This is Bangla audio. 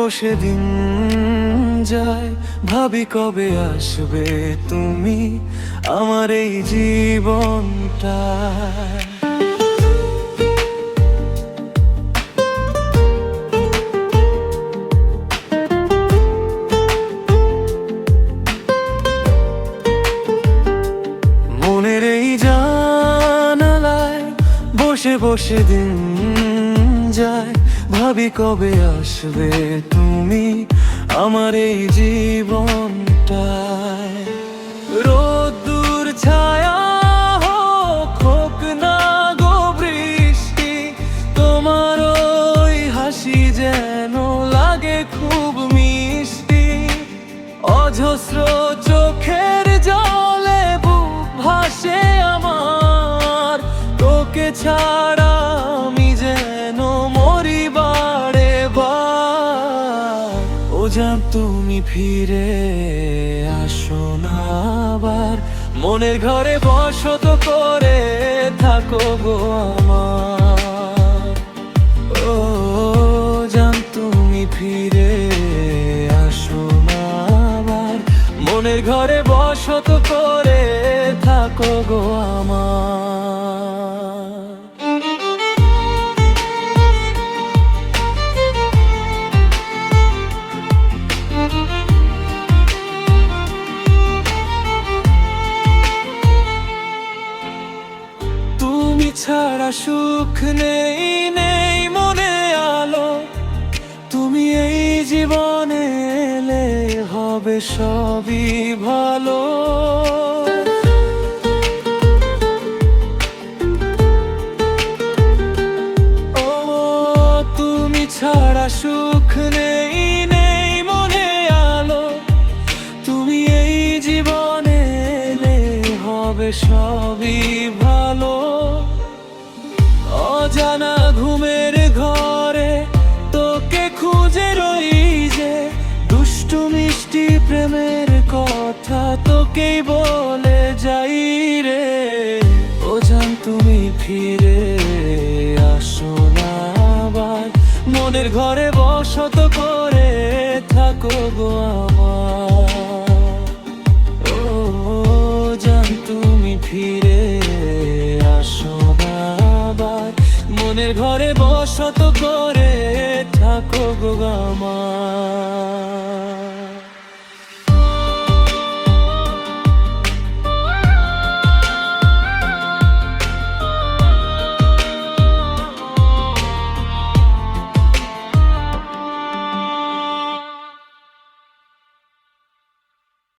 বসে দিন যায়, ভাবি কবে আসবে তুমি আমার এই জীবনটা। মনের এই জানালায় বসে বসে দিন যায়, ভাবি কবে আসবে তুমি আমার এই জীবনটায়। রোদ্দুর ছায়া হোক না গো বৃষ্টি, তোমার ওই হাসি যেন লাগে খুব মিষ্টি। অজস্র চোখের জলে বুক ভাসে আমার, তোকে ছাড়া আমি যেন মরি বারে বার। ও জান তুমি ফিরে আসো না আবার, মনের ঘরে বসত করে থাকো গো আমার। ও জান তুমি ফিরে আসো না আবার, মনের ঘরে বসত করে থাকো গো আমার। তুমি ছাড়া সুখ নেই, নেই মনে আলো, তুমি এই জীবনে এলে হবে সবই ভালো। ও তুমি ছাড়া সুখ নেই, নেই মনে আলো, তুমি এই জীবনে এলে হবে সবই ভালো। অজানা ঘুমের ঘরে তোকে খুঁজে রই যে, দুষ্টু মিষ্টি প্রেমের কথা তোকেই বলে যাই রে। ও জান তুমি ফিরে আসো না আবার, মনের ঘরে বসত করে থাকো গো আমার। ও জান তুমি ফিরে আসো না আবার, মনের ঘরে বসত করে থাকো গো আমার।